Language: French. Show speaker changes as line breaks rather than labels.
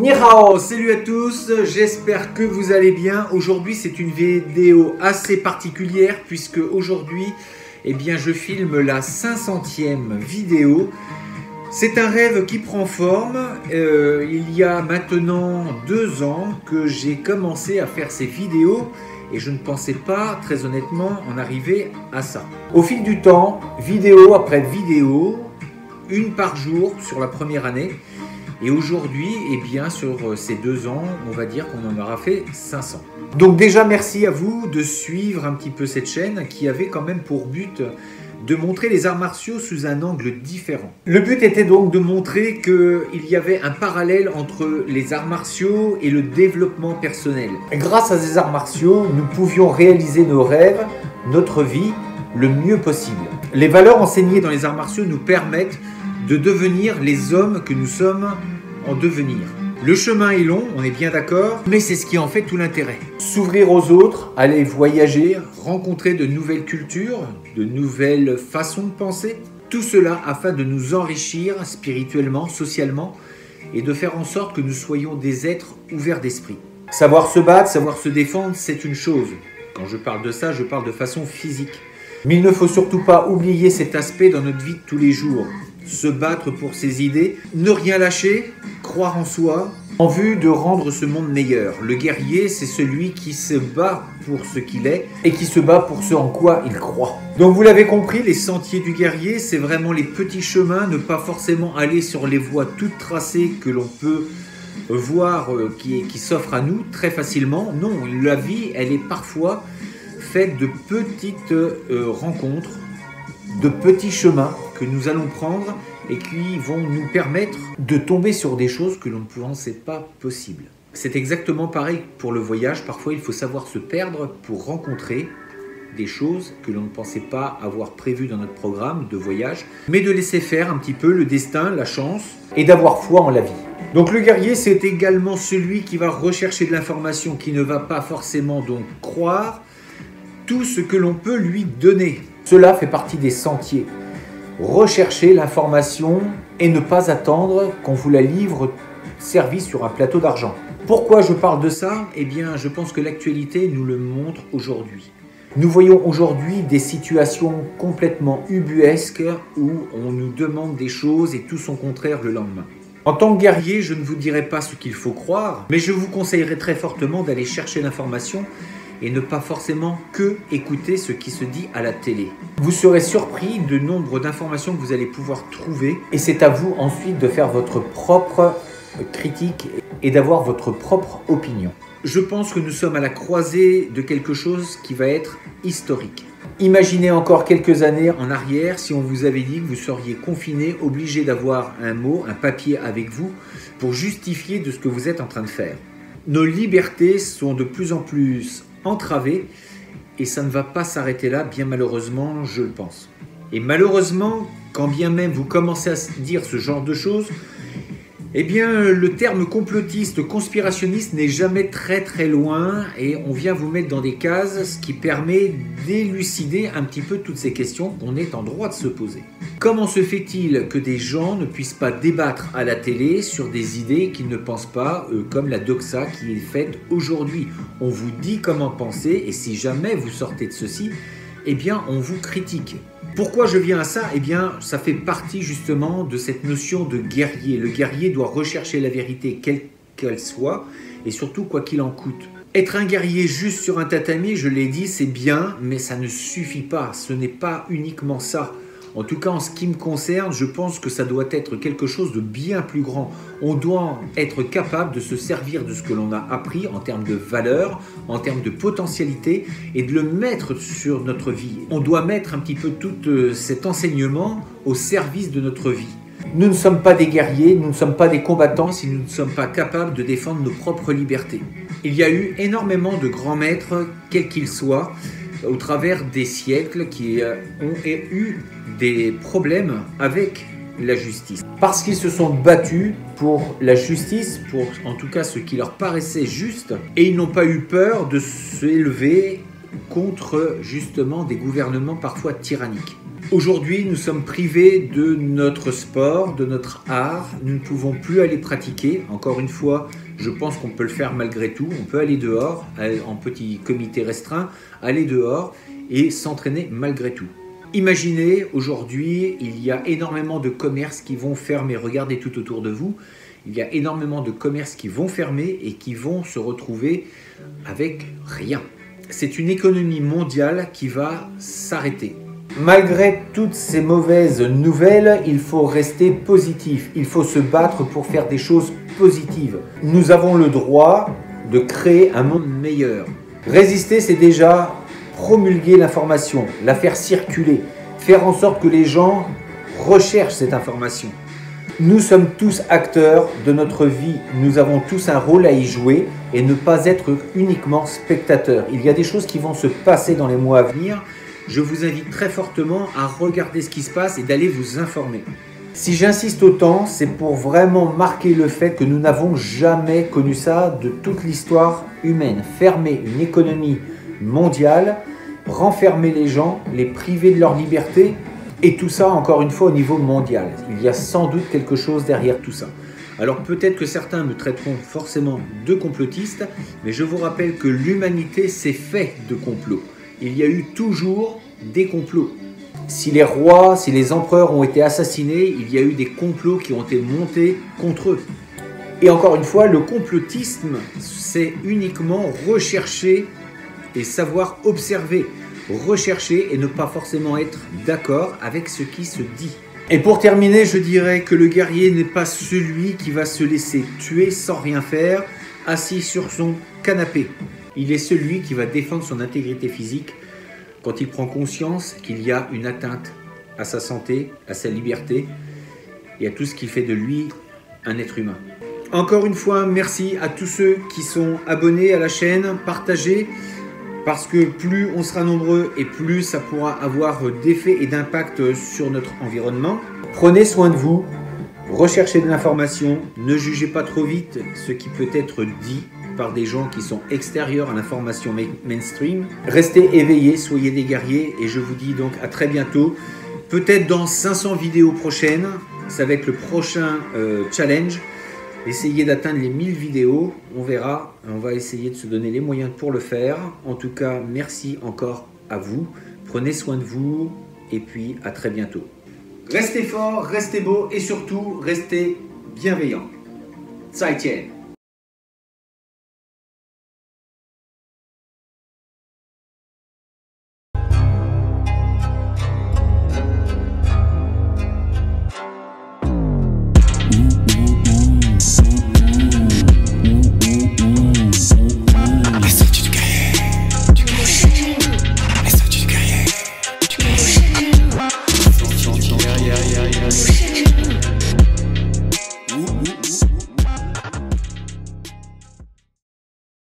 Ni hao, salut à tous, j'espère que vous allez bien. Aujourd'hui c'est une vidéo assez particulière puisque aujourd'hui je filme la 500e vidéo. C'est un rêve qui prend forme. Il y a maintenant 2 ans que j'ai commencé à faire ces vidéos et je ne pensais pas, très honnêtement, en arriver à ça. Au fil du temps, vidéo après vidéo, une par jour sur la première année. Et aujourd'hui, sur ces 2 ans, on va dire qu'on en aura fait 500. Donc déjà, merci à vous de suivre un petit peu cette chaîne qui avait quand même pour but de montrer les arts martiaux sous un angle différent. Le but était donc de montrer qu'il y avait un parallèle entre les arts martiaux et le développement personnel. Grâce à ces arts martiaux, nous pouvions réaliser nos rêves, notre vie, le mieux possible. Les valeurs enseignées dans les arts martiaux nous permettent de devenir les hommes que nous sommes en devenir. Le chemin est long, on est bien d'accord, mais c'est ce qui en fait tout l'intérêt. S'ouvrir aux autres, aller voyager, rencontrer de nouvelles cultures, de nouvelles façons de penser, tout cela afin de nous enrichir spirituellement, socialement, et de faire en sorte que nous soyons des êtres ouverts d'esprit. Savoir se battre, savoir se défendre, c'est une chose. Quand je parle de ça, je parle de façon physique. Mais il ne faut surtout pas oublier cet aspect dans notre vie de tous les jours. Se battre pour ses idées, ne rien lâcher, croire en soi, en vue de rendre ce monde meilleur. Le guerrier, c'est celui qui se bat pour ce qu'il est et qui se bat pour ce en quoi il croit. Donc vous l'avez compris, les sentiers du guerrier, c'est vraiment les petits chemins, ne pas forcément aller sur les voies toutes tracées que l'on peut voir qui s'offrent à nous très facilement. Non, la vie, elle est parfois faite de petites rencontres, de petits chemins que nous allons prendre et qui vont nous permettre de tomber sur des choses que l'on ne pensait pas possibles. C'est exactement pareil pour le voyage. Parfois, il faut savoir se perdre pour rencontrer des choses que l'on ne pensait pas avoir prévues dans notre programme de voyage, mais de laisser faire un petit peu le destin, la chance et d'avoir foi en la vie. Donc le guerrier, c'est également celui qui va rechercher de l'information, qui ne va pas forcément donc croire tout ce que l'on peut lui donner. Cela fait partie des sentiers. Rechercher l'information et ne pas attendre qu'on vous la livre servie sur un plateau d'argent. Pourquoi je parle de ça ? Je pense que l'actualité nous le montre aujourd'hui. Nous voyons aujourd'hui des situations complètement ubuesques où on nous demande des choses et tout son contraire le lendemain. En tant que guerrier, je ne vous dirai pas ce qu'il faut croire, mais je vous conseillerais très fortement d'aller chercher l'information et ne pas forcément que écouter ce qui se dit à la télé. Vous serez surpris du nombre d'informations que vous allez pouvoir trouver et c'est à vous ensuite de faire votre propre critique et d'avoir votre propre opinion. Je pense que nous sommes à la croisée de quelque chose qui va être historique. Imaginez encore quelques années en arrière si on vous avait dit que vous seriez confiné, obligé d'avoir un mot, un papier avec vous pour justifier de ce que vous êtes en train de faire. Nos libertés sont de plus en plus entravées et ça ne va pas s'arrêter là, bien malheureusement, je le pense. Et malheureusement, quand bien même vous commencez à dire ce genre de choses, le terme complotiste, conspirationniste n'est jamais très loin et on vient vous mettre dans des cases, ce qui permet d'élucider un petit peu toutes ces questions qu'on est en droit de se poser. Comment se fait-il que des gens ne puissent pas débattre à la télé sur des idées qu'ils ne pensent pas, comme la doxa qui est faite aujourd'hui? On vous dit comment penser et si jamais vous sortez de ceci, on vous critique. Pourquoi je viens à ça ? Ça fait partie justement de cette notion de guerrier. Le guerrier doit rechercher la vérité, quelle qu'elle soit, et surtout quoi qu'il en coûte. Être un guerrier juste sur un tatami, je l'ai dit, c'est bien, mais ça ne suffit pas. Ce n'est pas uniquement ça. En tout cas, en ce qui me concerne, je pense que ça doit être quelque chose de bien plus grand. On doit être capable de se servir de ce que l'on a appris en termes de valeur, en termes de potentialité et de le mettre sur notre vie. On doit mettre un petit peu tout cet enseignement au service de notre vie. Nous ne sommes pas des guerriers, nous ne sommes pas des combattants si nous ne sommes pas capables de défendre nos propres libertés. Il y a eu énormément de grands maîtres, quels qu'ils soient, au travers des siècles qui ont eu des problèmes avec la justice. Parce qu'ils se sont battus pour la justice, pour en tout cas ce qui leur paraissait juste, et ils n'ont pas eu peur de s'élever contre justement des gouvernements parfois tyranniques. Aujourd'hui, nous sommes privés de notre sport, de notre art. Nous ne pouvons plus aller pratiquer. Encore une fois, je pense qu'on peut le faire malgré tout. On peut aller dehors, en petit comité restreint, aller dehors et s'entraîner malgré tout. Imaginez, aujourd'hui, il y a énormément de commerces qui vont fermer. Regardez tout autour de vous. Il y a énormément de commerces qui vont fermer et qui vont se retrouver avec rien. C'est une économie mondiale qui va s'arrêter. Malgré toutes ces mauvaises nouvelles, il faut rester positif. Il faut se battre pour faire des choses positives. Nous avons le droit de créer un monde meilleur. Résister, c'est déjà promulguer l'information, la faire circuler, faire en sorte que les gens recherchent cette information. Nous sommes tous acteurs de notre vie. Nous avons tous un rôle à y jouer et ne pas être uniquement spectateurs. Il y a des choses qui vont se passer dans les mois à venir. Je vous invite très fortement à regarder ce qui se passe et d'aller vous informer. Si j'insiste autant, c'est pour vraiment marquer le fait que nous n'avons jamais connu ça de toute l'histoire humaine. Fermer une économie mondiale, renfermer les gens, les priver de leur liberté, et tout ça encore une fois au niveau mondial. Il y a sans doute quelque chose derrière tout ça. Alors peut-être que certains me traiteront forcément de complotiste, mais je vous rappelle que l'humanité s'est fait de complots. Il y a eu toujours des complots. Si les rois, si les empereurs ont été assassinés, il y a eu des complots qui ont été montés contre eux. Et encore une fois, le complotisme, c'est uniquement rechercher et savoir observer. Rechercher et ne pas forcément être d'accord avec ce qui se dit. Et pour terminer, je dirais que le guerrier n'est pas celui qui va se laisser tuer sans rien faire, assis sur son canapé. Il est celui qui va défendre son intégrité physique quand il prend conscience qu'il y a une atteinte à sa santé, à sa liberté et à tout ce qui fait de lui un être humain. Encore une fois, merci à tous ceux qui sont abonnés à la chaîne, partagez, parce que plus on sera nombreux et plus ça pourra avoir d'effet et d'impact sur notre environnement. Prenez soin de vous, recherchez de l'information, ne jugez pas trop vite ce qui peut être dit par des gens qui sont extérieurs à l'information mainstream. Restez éveillés, soyez des guerriers et je vous dis donc à très bientôt. Peut-être dans 500 vidéos prochaines, ça va être le prochain challenge. Essayez d'atteindre les 1000 vidéos, on verra, on va essayer de se donner les moyens pour le faire. En tout cas, merci encore à vous, prenez soin de vous et puis à très bientôt. Restez forts, restez beaux et surtout, restez bienveillants. 再见